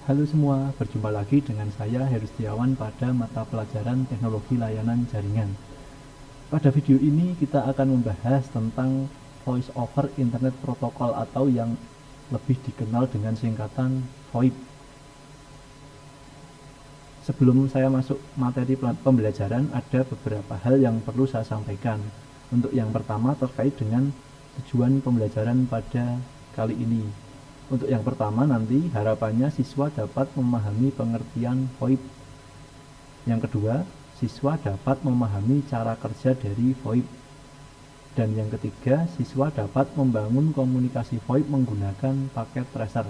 Halo semua, berjumpa lagi dengan saya Heru Setiawan pada mata pelajaran Teknologi Layanan Jaringan. Pada video ini kita akan membahas tentang Voice over Internet Protocol atau yang lebih dikenal dengan singkatan VoIP. Sebelum saya masuk materi pembelajaran, ada beberapa hal yang perlu saya sampaikan. Untuk yang pertama terkait dengan tujuan pembelajaran pada kali ini. Untuk yang pertama nanti harapannya siswa dapat memahami pengertian VoIP. Yang kedua, siswa dapat memahami cara kerja dari VoIP. Dan yang ketiga, siswa dapat membangun komunikasi VoIP menggunakan paket tracer.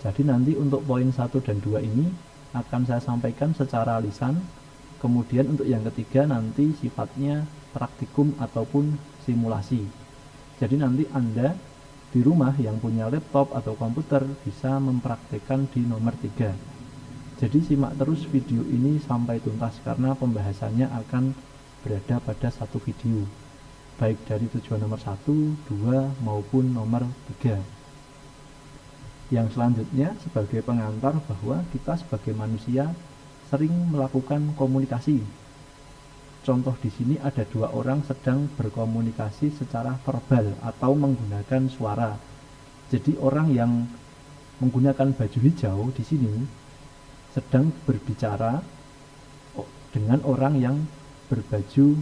Jadi nanti untuk poin 1 dan 2 ini akan saya sampaikan secara lisan. Kemudian untuk yang ketiga nanti sifatnya praktikum ataupun simulasi. Jadi nanti Anda di rumah yang punya laptop atau komputer bisa mempraktekkan di nomor 3. Jadi simak terus video ini sampai tuntas karena pembahasannya akan berada pada satu video, baik dari tujuan nomor 1, 2 maupun nomor 3. Yang selanjutnya sebagai pengantar bahwa kita sebagai manusia sering melakukan komunikasi. Contoh di sini ada 2 orang sedang berkomunikasi secara verbal atau menggunakan suara. Jadi orang yang menggunakan baju hijau di sini sedang berbicara dengan orang yang berbaju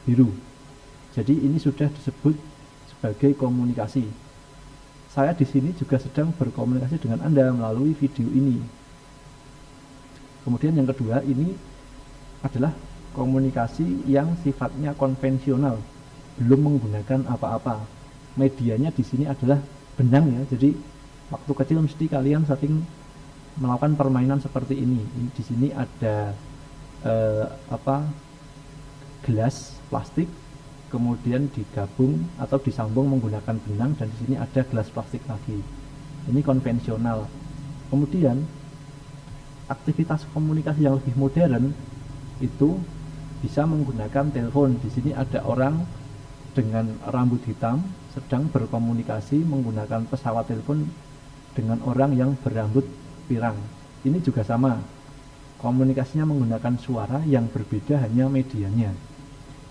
biru. Jadi ini sudah disebut sebagai komunikasi. Saya di sini juga sedang berkomunikasi dengan Anda melalui video ini. Kemudian yang kedua ini adalah komunikasi yang sifatnya konvensional, belum menggunakan apa-apa. Medianya di sini adalah benang ya. Jadi waktu kecil mesti kalian sering melakukan permainan seperti ini. Di sini ada gelas plastik, kemudian digabung atau disambung menggunakan benang, dan di sini ada gelas plastik lagi. Ini konvensional. Kemudian aktivitas komunikasi yang lebih modern itu bisa menggunakan telepon. Di sini ada orang dengan rambut hitam sedang berkomunikasi menggunakan pesawat telepon dengan orang yang berambut pirang. Ini juga sama. Komunikasinya menggunakan suara yang berbeda, hanya medianya.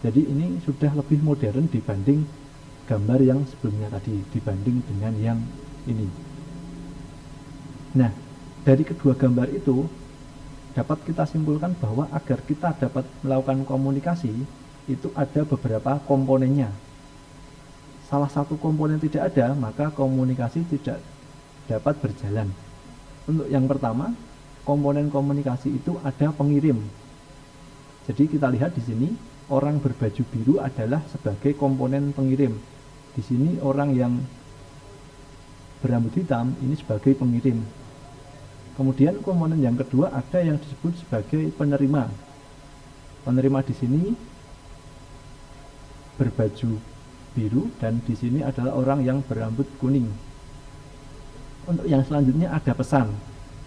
Jadi ini sudah lebih modern dibanding gambar yang sebelumnya tadi, dibanding dengan yang ini. Nah, dari kedua gambar itu dapat kita simpulkan bahwa agar kita dapat melakukan komunikasi itu ada beberapa komponennya. Salah satu komponen tidak ada, maka komunikasi tidak dapat berjalan. Untuk yang pertama, komponen komunikasi itu ada pengirim. Jadi kita lihat di sini orang berbaju biru adalah sebagai komponen pengirim. Di sini orang yang berambut hitam ini sebagai pengirim. Kemudian komponen yang kedua ada yang disebut sebagai penerima. Penerima di sini berbaju biru dan di sini adalah orang yang berambut kuning. Untuk yang selanjutnya ada pesan.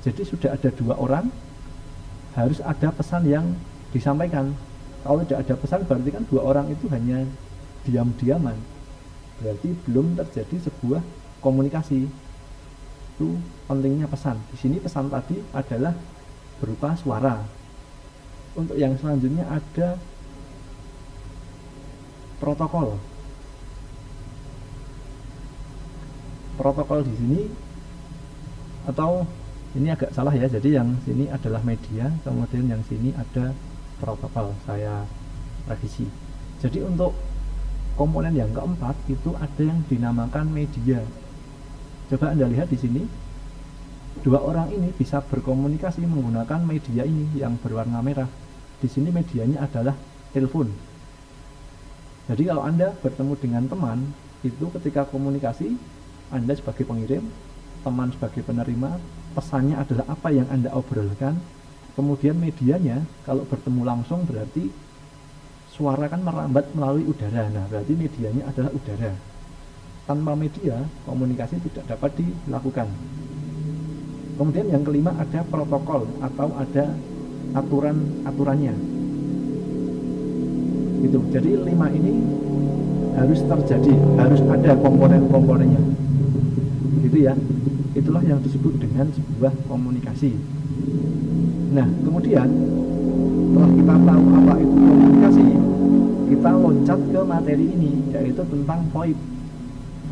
Jadi sudah ada 2 orang, harus ada pesan yang disampaikan. Kalau tidak ada pesan berarti kan 2 orang itu hanya diam-diaman. Berarti belum terjadi sebuah komunikasi. Itu pentingnya pesan. Di sini pesan tadi adalah berupa suara. Untuk yang selanjutnya ada protokol. Protokol di sini, atau ini agak salah ya. Jadi yang sini adalah media, kemudian yang sini ada protokol. Saya revisi. Jadi untuk komponen yang keempat itu ada yang dinamakan media. Coba Anda lihat di sini, 2 orang ini bisa berkomunikasi menggunakan media ini yang berwarna merah. Di sini medianya adalah telepon. Jadi kalau Anda bertemu dengan teman, itu ketika komunikasi, Anda sebagai pengirim, teman sebagai penerima, pesannya adalah apa yang Anda obrolkan. Kemudian medianya, kalau bertemu langsung berarti suara kan merambat melalui udara. Nah, berarti medianya adalah udara. Tanpa media, komunikasi tidak dapat dilakukan. Kemudian yang kelima ada protokol atau ada aturan-aturannya. Gitu. Jadi 5 ini harus terjadi, harus ada komponen-komponennya. Gitu ya. Itu itulah yang disebut dengan sebuah komunikasi. Nah, kemudian setelah kita tahu apa itu komunikasi, kita loncat ke materi ini, yaitu tentang VoIP,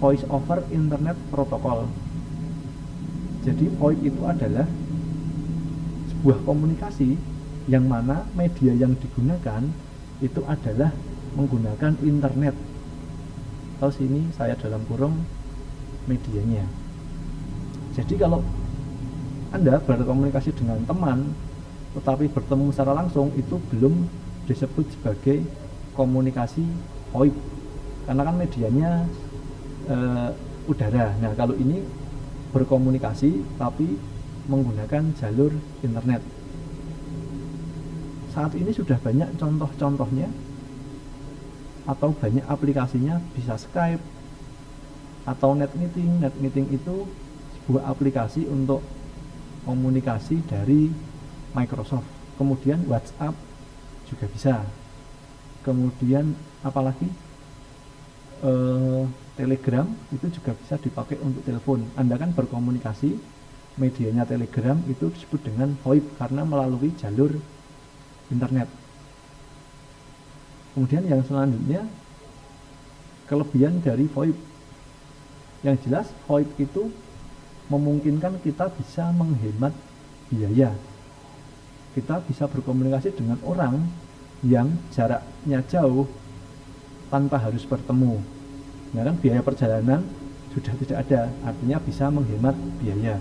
Voice over Internet Protocol. Jadi VoIP itu adalah sebuah komunikasi yang mana media yang digunakan itu adalah menggunakan internet. Atau sini saya dalam kurung medianya. Jadi kalau Anda berkomunikasi dengan teman tetapi bertemu secara langsung, itu belum disebut sebagai komunikasi VoIP, karena kan medianya udara. Nah, kalau ini berkomunikasi tapi menggunakan jalur internet. Saat ini sudah banyak contoh-contohnya atau banyak aplikasinya, bisa Skype atau NetMeeting. NetMeeting itu sebuah aplikasi untuk komunikasi dari Microsoft. Kemudian WhatsApp juga bisa. Kemudian apalagi Telegram itu juga bisa dipakai untuk telepon. Anda kan berkomunikasi, medianya Telegram itu disebut dengan VoIP karena melalui jalur internet. Kemudian yang selanjutnya, kelebihan dari VoIP. Yang jelas VoIP itu memungkinkan kita bisa menghemat biaya. Kita bisa berkomunikasi dengan orang yang jaraknya jauh tanpa harus bertemu. Nah kan biaya perjalanan sudah tidak ada, artinya bisa menghemat biaya.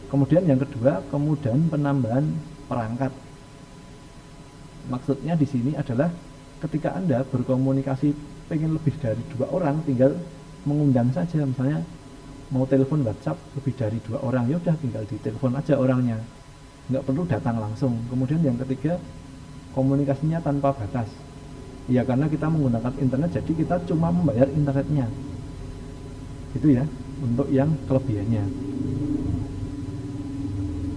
Kemudian yang kedua, kemudahan penambahan perangkat. Maksudnya di sini adalah ketika Anda berkomunikasi pengen lebih dari 2 orang, tinggal mengundang saja. Misalnya mau telepon WhatsApp lebih dari 2 orang, ya udah tinggal ditelepon aja orangnya, nggak perlu datang langsung. Kemudian yang ketiga, komunikasinya tanpa batas. Ya karena kita menggunakan internet, jadi kita cuma membayar internetnya. Itu ya untuk yang kelebihannya.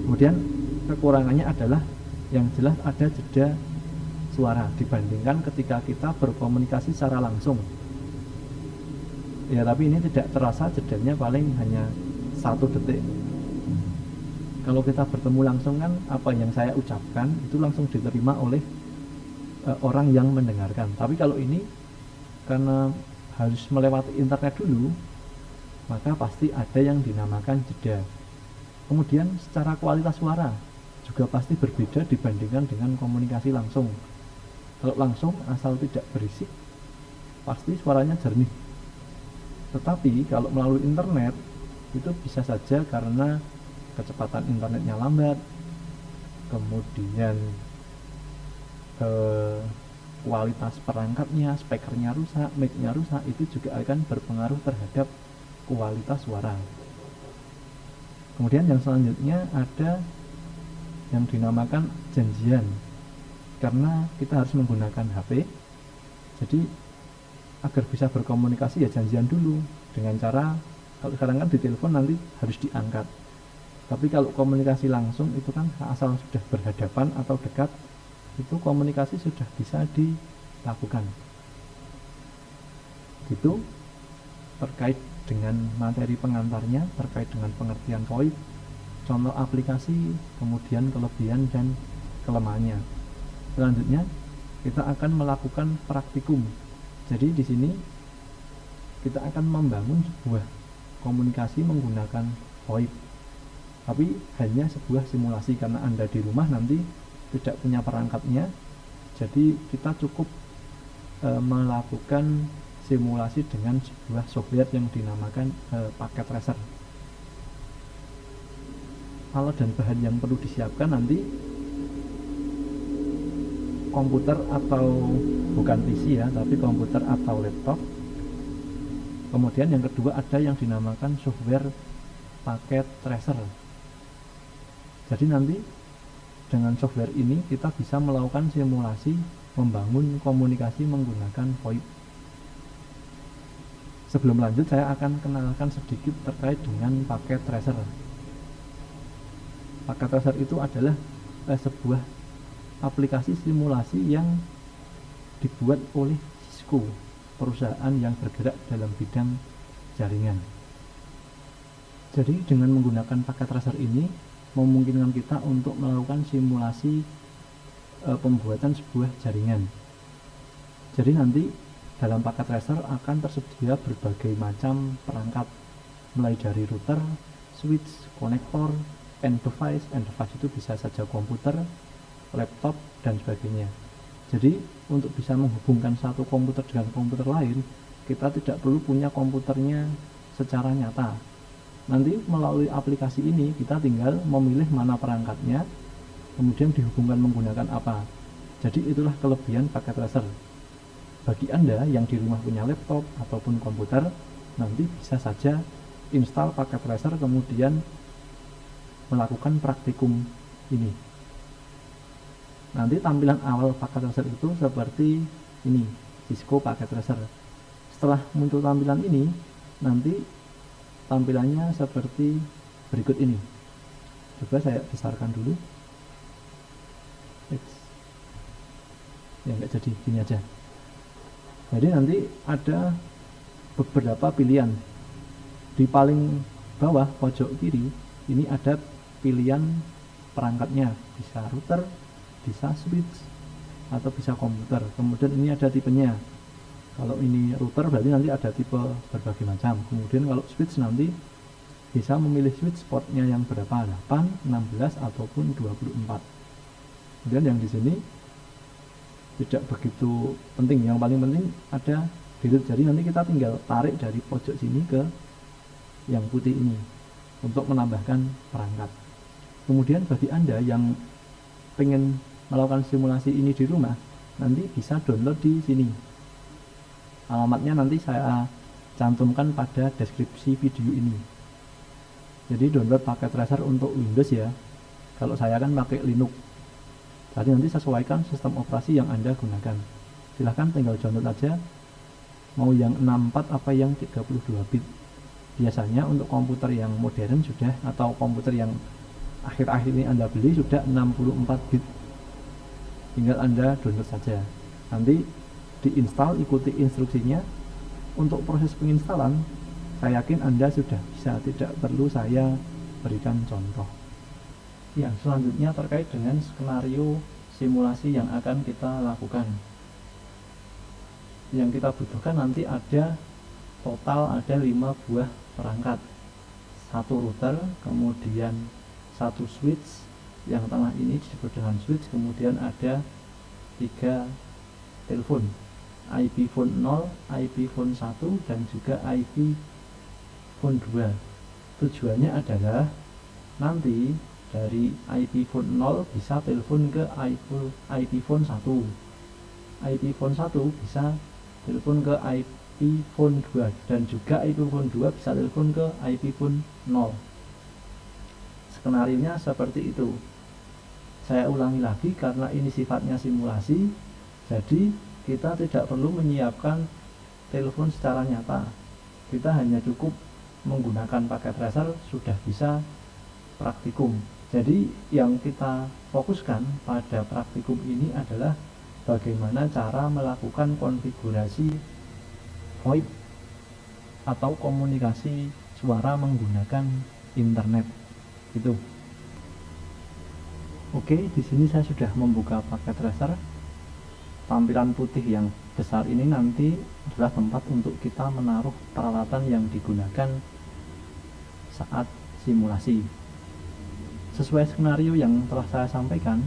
Kemudian kekurangannya adalah yang jelas ada jeda suara dibandingkan ketika kita berkomunikasi secara langsung. Ya tapi ini tidak terasa, jedanya paling hanya 1 detik. Kalau kita bertemu langsung kan apa yang saya ucapkan itu langsung diterima oleh orang yang mendengarkan. Tapi kalau ini karena harus melewati internet dulu, maka pasti ada yang dinamakan jeda. Kemudian secara kualitas suara juga pasti berbeda dibandingkan dengan komunikasi langsung. Kalau langsung asal tidak berisik, pasti suaranya jernih. Tetapi kalau melalui internet itu bisa saja karena kecepatan internetnya lambat, kemudian kualitas perangkatnya, speakernya rusak, mic-nya rusak, itu juga akan berpengaruh terhadap kualitas suara. Kemudian yang selanjutnya ada yang dinamakan janjian. Karena kita harus menggunakan HP, jadi agar bisa berkomunikasi ya janjian dulu dengan cara, kalau sekarang kan di telepon nanti harus diangkat. Tapi kalau komunikasi langsung itu kan asal sudah berhadapan atau dekat, itu komunikasi sudah bisa dilakukan. Itu terkait dengan materi pengantarnya, terkait dengan pengertian VoIP, contoh aplikasi, kemudian kelebihan dan kelemahannya. Selanjutnya kita akan melakukan praktikum. Jadi di sini kita akan membangun sebuah komunikasi menggunakan VoIP, tapi hanya sebuah simulasi karena Anda di rumah nanti tidak punya perangkatnya. Jadi kita cukup melakukan simulasi dengan sebuah software yang dinamakan paket tracer. Alat dan bahan yang perlu disiapkan nanti komputer atau bukan PC ya, tapi komputer atau laptop. Kemudian yang kedua ada yang dinamakan software paket tracer. Jadi nanti dengan software ini kita bisa melakukan simulasi membangun komunikasi menggunakan VoIP. Sebelum lanjut saya akan kenalkan sedikit terkait dengan paket tracer. Paket tracer itu adalah sebuah aplikasi simulasi yang dibuat oleh Cisco, perusahaan yang bergerak dalam bidang jaringan. Jadi dengan menggunakan paket tracer ini memungkinkan kita untuk melakukan simulasi pembuatan sebuah jaringan. Jadi nanti dalam paket tracer akan tersedia berbagai macam perangkat, mulai dari router, switch, konektor, end device itu bisa saja komputer, laptop, dan sebagainya. Jadi untuk bisa menghubungkan satu komputer dengan komputer lain, kita tidak perlu punya komputernya secara nyata. Nanti melalui aplikasi ini kita tinggal memilih mana perangkatnya, kemudian dihubungkan menggunakan apa. Jadi itulah kelebihan paket tracer. Bagi Anda yang di rumah punya laptop ataupun komputer, nanti bisa saja install paket tracer kemudian melakukan praktikum ini. Nanti tampilan awal paket tracer itu seperti ini, Cisco paket tracer. Setelah muncul tampilan ini, nanti tampilannya seperti berikut ini. Coba saya besarkan dulu. Ya nggak jadi, gini aja. Jadi nanti ada beberapa pilihan. Di paling bawah pojok kiri ini ada pilihan perangkatnya, bisa router, bisa switch, atau bisa komputer. Kemudian ini ada tipenya. Kalau ini router berarti nanti ada tipe berbagai macam. Kemudian kalau switch nanti bisa memilih switch portnya yang berapa, 8, 16 ataupun 24. Kemudian yang di sini tidak begitu penting, yang paling penting ada delete. Jadi nanti kita tinggal tarik dari pojok sini ke yang putih ini untuk menambahkan perangkat. Kemudian bagi Anda yang pengen melakukan simulasi ini di rumah, nanti bisa download di sini. Alamatnya nanti saya cantumkan pada deskripsi video ini. Jadi download paket tracer untuk Windows ya. Kalau saya kan pakai Linux. Jadi nanti sesuaikan sistem operasi yang Anda gunakan. Silahkan tinggal download aja, mau yang 64 apa yang 32 bit. Biasanya untuk komputer yang modern sudah, atau komputer yang akhir-akhir ini Anda beli sudah 64 bit. Tinggal Anda download saja. Nanti diinstal, ikuti instruksinya. Untuk proses penginstalan, saya yakin Anda sudah bisa, tidak perlu saya berikan contoh. Ya, selanjutnya terkait dengan skenario simulasi yang akan kita lakukan. Yang kita butuhkan nanti ada total ada 5 buah perangkat, 1 router, kemudian 1 switch, yang tengah ini disebut dengan switch, kemudian ada 3 telepon, IP phone 0, IP phone 1, dan juga IP phone 2. Tujuannya adalah nanti dari IP phone 0 bisa telepon ke IP phone 1, IP phone 1 bisa telepon ke IP phone 2, dan juga IP phone 2 bisa telepon ke IP phone 0. Skenario nya seperti itu. Saya ulangi lagi karena ini sifatnya simulasi, jadi kita tidak perlu menyiapkan telepon secara nyata. Kita hanya cukup menggunakan paket tracer sudah bisa praktikum. Jadi yang kita fokuskan pada praktikum ini adalah bagaimana cara melakukan konfigurasi VoIP atau komunikasi suara menggunakan internet. Itu. Oke, di sini saya sudah membuka paket tracer. Tampilan putih yang besar ini nanti adalah tempat untuk kita menaruh peralatan yang digunakan saat simulasi. Sesuai skenario yang telah saya sampaikan,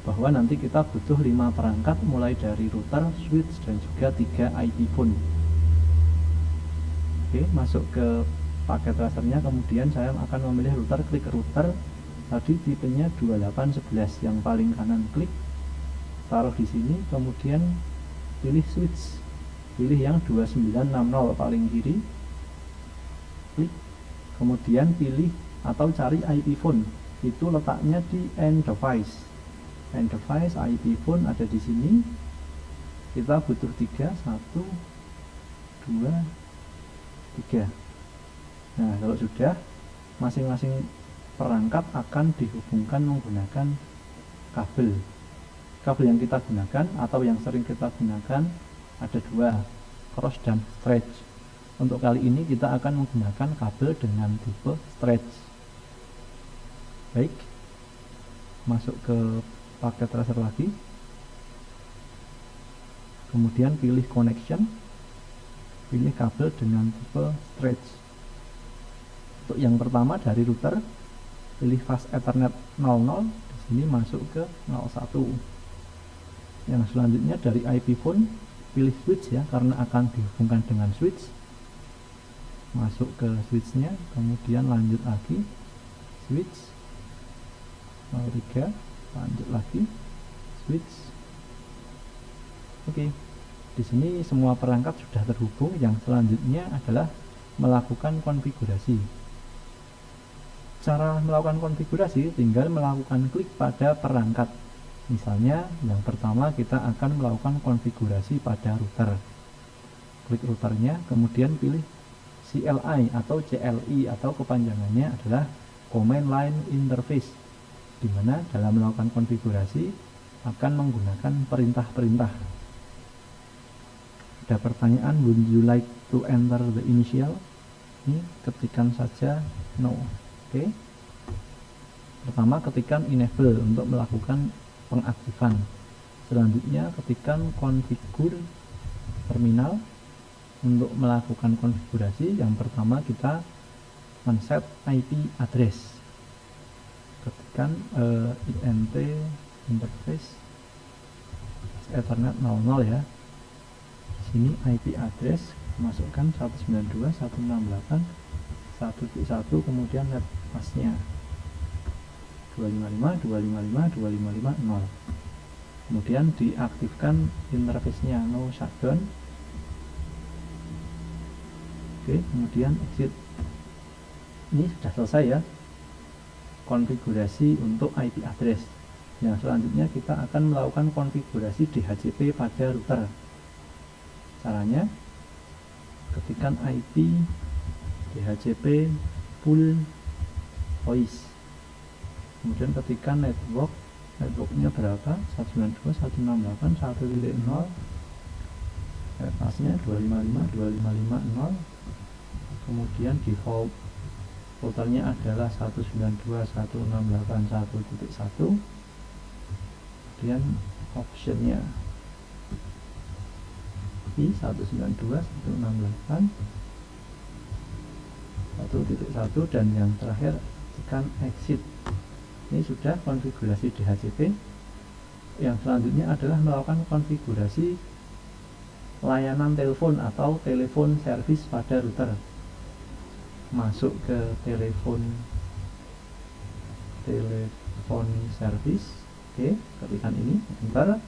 bahwa nanti kita butuh 5 perangkat mulai dari router, switch, dan juga 3 IP phone. Oke, masuk ke paket tracernya, kemudian saya akan memilih router, klik router. Tadi tipenya 2811 yang paling kanan, klik, taruh di sini, kemudian pilih switch, pilih yang 2960 paling kiri, klik, kemudian pilih atau cari IP phone, itu letaknya di end device. End device IP phone ada di sini. Kita butuh 3, 1, 2, 3. Nah, kalau sudah, masing-masing perangkat akan dihubungkan menggunakan kabel. Kabel yang kita gunakan atau yang sering kita gunakan ada 2, cross dan stretch. Untuk kali ini kita akan menggunakan kabel dengan tipe stretch. Baik, masuk ke paket tracer lagi, kemudian pilih connection, pilih kabel dengan tipe stretch. Untuk yang pertama dari router, pilih fast Ethernet 00, di sini masuk ke 01. Yang selanjutnya dari IP phone, pilih switch ya, karena akan dihubungkan dengan switch. Masuk ke switchnya, kemudian lanjut lagi, switch 03, lanjut lagi, switch. Oke, di sini semua perangkat sudah terhubung. Yang selanjutnya adalah melakukan konfigurasi. Cara melakukan konfigurasi tinggal melakukan klik pada perangkat. Misalnya yang pertama kita akan melakukan konfigurasi pada router. Klik routernya, kemudian pilih CLI atau CLI atau kepanjangannya adalah Command Line Interface, di mana dalam melakukan konfigurasi akan menggunakan perintah-perintah. Ada pertanyaan, would you like to enter the initial? Ini ketikkan saja no. Oke. Pertama ketikkan enable untuk melakukan pengaktifan. Selanjutnya ketikkan configure terminal. Untuk melakukan konfigurasi, yang pertama kita men-set IP address. Ketikkan int interface Ethernet 00 ya. Di sini IP address masukkan 192.168.1.1, kemudian net masknya 255.255.255.0. Kemudian diaktifkan interface-nya no shutdown. Oke, kemudian exit. Ini sudah selesai ya konfigurasi untuk IP address. Yang selanjutnya kita akan melakukan konfigurasi DHCP pada router. Caranya, ketikkan IP DHCP full voice, kemudian ketikkan networknya berapa, 192.168.1.0, pasnya 255.255.0, kemudian default routernya adalah 192.168.1.1, kemudian optionnya di 192.168.1.1, dan yang terakhir tekan exit. Ini sudah konfigurasi DHCP. Yang selanjutnya adalah melakukan konfigurasi layanan telepon atau telepon service pada router. Masuk ke telepon service. Oke, ketikkan ini enter,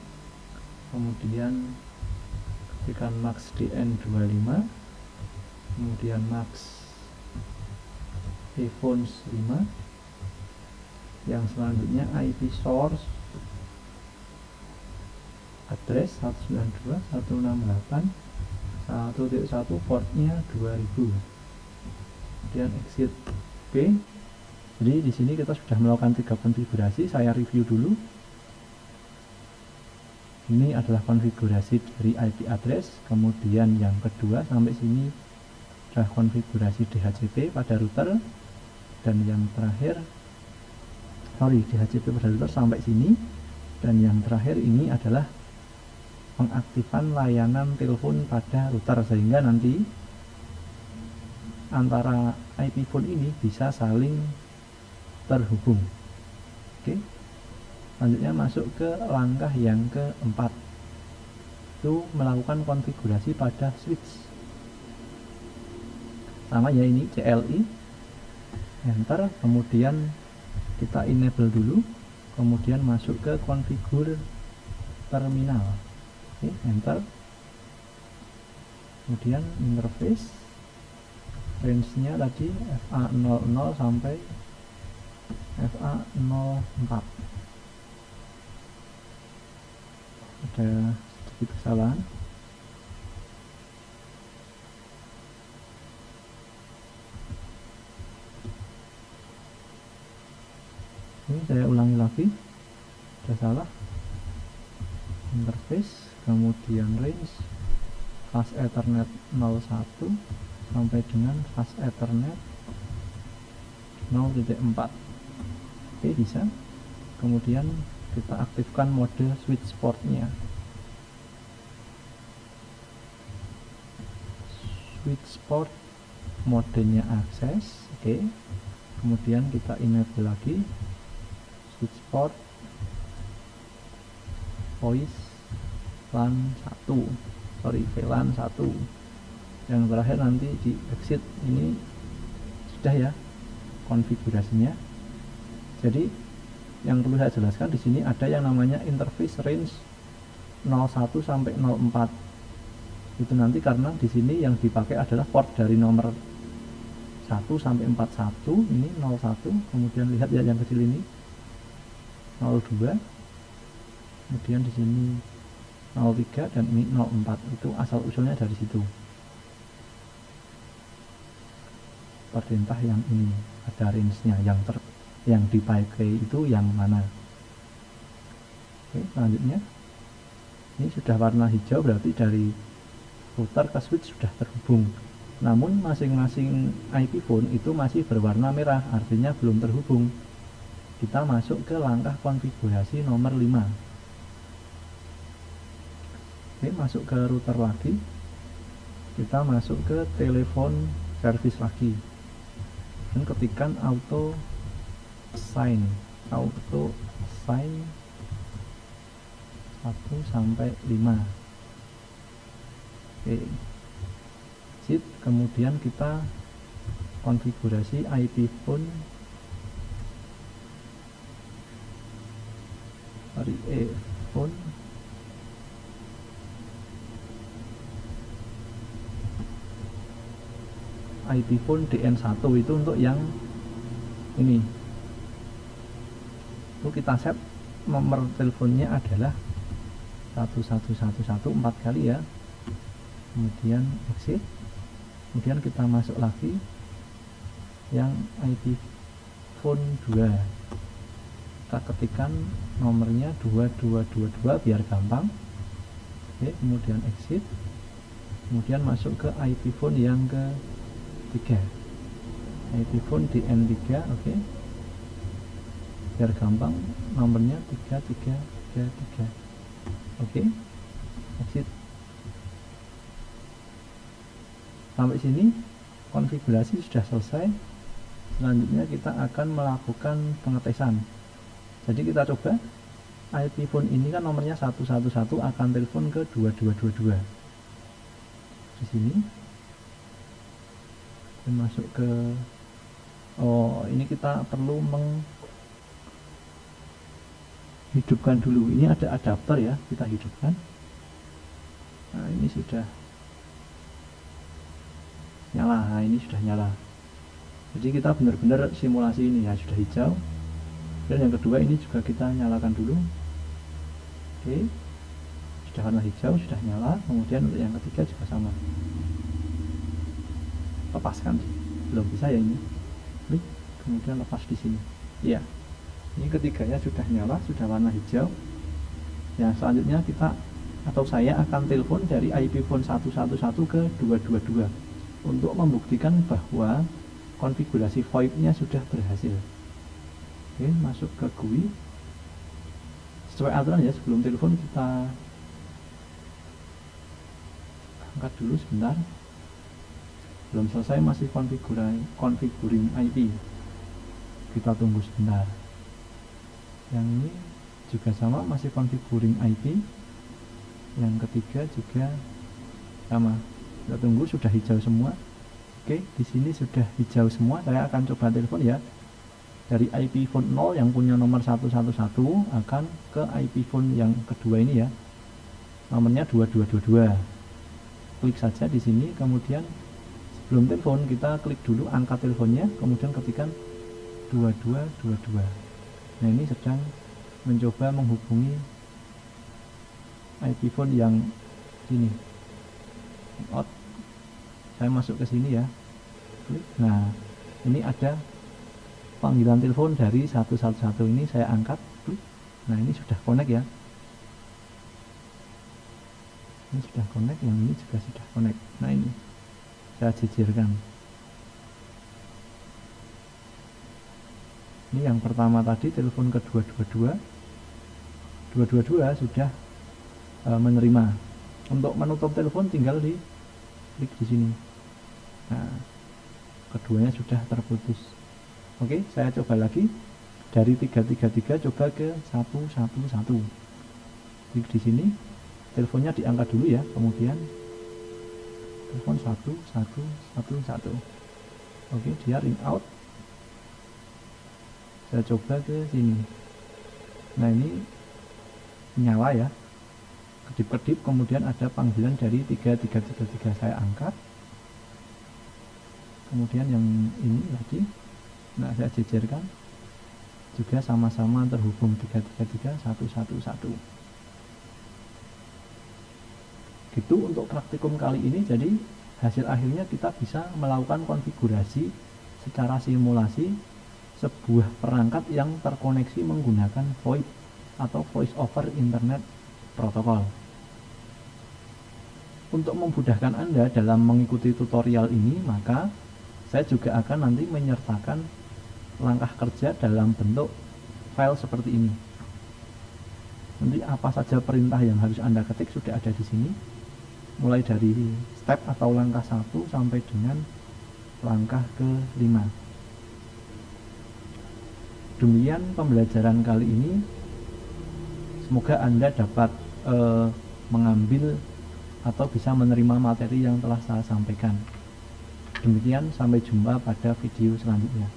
kemudian ketikkan max DN25, kemudian max ePhones 5. Yang selanjutnya IP source address 192.168.1.1, portnya 2000, kemudian exit. Oke, jadi di sini kita sudah melakukan 3 konfigurasi. Saya review dulu. Ini adalah konfigurasi dari IP address. Kemudian yang kedua sampai sini adalah konfigurasi DHCP pada router, dan yang terakhir DHCP pada router sampai sini, dan yang terakhir ini adalah pengaktifan layanan telepon pada router, sehingga nanti antara IP phone ini bisa saling terhubung. Oke, selanjutnya masuk ke langkah yang keempat, itu melakukan konfigurasi pada switch. Sama ya, ini CLI, enter, kemudian kita enable dulu, kemudian masuk ke configure terminal. Oke, enter, kemudian interface, range-nya tadi FA00 sampai FA04. Ada sedikit kesalahan. Ini saya ulangi lagi, sudah salah. Interface, kemudian range, fast Ethernet 01, sampai dengan fast Ethernet 0.4. Oke, bisa. Kemudian kita aktifkan mode switch portnya. Switch port modenya akses. Oke. Kemudian kita enable lagi switch port voice LAN 1, VLAN 1. Yang terakhir nanti di exit ini sudah ya konfigurasinya. Jadi yang perlu saya jelaskan di sini ada yang namanya interface range 01 sampai 04. Itu nanti karena di sini yang dipakai adalah port dari nomor 1 sampai 41, ini 01, kemudian lihat ya yang kecil ini 02. Kemudian di sini 03 dan ini 04. Itu asal usulnya dari situ. Perintah yang ini ada range-nya, yang dipakai itu yang mana. Oke, selanjutnya ini sudah warna hijau, berarti dari router ke switch sudah terhubung. Namun masing-masing IP phone itu masih berwarna merah, artinya belum terhubung. Kita masuk ke langkah konfigurasi nomor 5. Oke, masuk ke router lagi. Kita masuk ke telepon service lagi. Dan ketikkan auto sign 1 sampai 5. Oke. Sit, kemudian kita konfigurasi IP phone phone IP phone DN1 itu untuk yang ini. Itu kita set nomor teleponnya adalah 1111 4 kali ya. Kemudian exit. Kemudian kita masuk lagi yang IP phone 2. Kita ketikkan nomornya 2222 biar gampang. Oke, kemudian exit. Kemudian masuk ke IP phone yang ke-3. IP phone DN3, oke. Biar gampang, nomornya 3333. Oke. Exit. Sampai sini konfigurasi sudah selesai. Selanjutnya kita akan melakukan pengetesan. Jadi kita coba IP phone ini kan nomornya 111 akan telepon ke 2222. Di sini masuk ke ini kita perlu menghidupkan dulu. Ini ada adapter ya, kita hidupkan. Nah, ini sudah nyala. Nah, ini sudah nyala. Jadi kita benar-benar simulasi ini ya, sudah hijau. Dan yang kedua ini juga kita nyalakan dulu. Oke, sudah warna hijau, sudah nyala. Kemudian untuk yang ketiga juga sama. Lepaskan, belum bisa ya ini. Klik, kemudian lepas di sini. Ya, ini ketiganya sudah nyala, sudah warna hijau. Ya, selanjutnya kita atau saya akan telepon dari IP phone 111 ke 222 untuk membuktikan bahwa konfigurasi VoIP-nya sudah berhasil. Oke, masuk ke GUI. Sesuai aturan ya, sebelum telepon kita angkat dulu sebentar. Belum selesai, masih configuring IP. Kita tunggu sebentar. Yang ini juga sama, masih configuring IP. Yang ketiga juga sama. Kita tunggu, sudah hijau semua. Oke, di sini sudah hijau semua. Saya akan coba telepon ya. Dari IP phone 0 yang punya nomor 111 akan ke IP phone yang kedua ini ya. Nomornya 2222. Klik saja di sini, kemudian sebelum telepon kita klik dulu angka teleponnya, kemudian ketikkan 2222. Nah, ini sedang mencoba menghubungi IP phone yang sini. Out. Saya masuk ke sini ya. Klik. Nah, ini ada panggilan telepon dari 111 ini, saya angkat. Klik. Nah, ini sudah connect ya. Ini sudah connect, yang ini juga sudah connect. Nah, ini Saya jejerkan. Ini yang pertama tadi, telepon ke 222. 222 sudah menerima. Untuk menutup telepon tinggal di klik di sini. Nah, keduanya sudah terputus. Oke, saya coba lagi. Dari 333 coba ke 111. Klik di sini. Teleponnya diangkat dulu ya, kemudian telepon 1111. Oke, dia ring out. Saya coba ke sini. Nah, ini nyala ya, kedip-kedip, kemudian ada panggilan dari 3333. Saya angkat, kemudian yang ini lagi. Nah, saya jejerkan juga sama-sama terhubung 333111. Gitu untuk praktikum kali ini. Jadi hasil akhirnya kita bisa melakukan konfigurasi secara simulasi sebuah perangkat yang terkoneksi menggunakan VoIP atau Voice over Internet Protocol. Untuk memudahkan Anda dalam mengikuti tutorial ini, maka saya juga akan nanti menyertakan langkah kerja dalam bentuk file seperti ini. Nanti apa saja perintah yang harus Anda ketik sudah ada di sini, mulai dari step atau langkah 1 sampai dengan langkah ke-5. Demikian pembelajaran kali ini. Semoga Anda dapat mengambil atau bisa menerima materi yang telah saya sampaikan. Demikian, sampai jumpa pada video selanjutnya.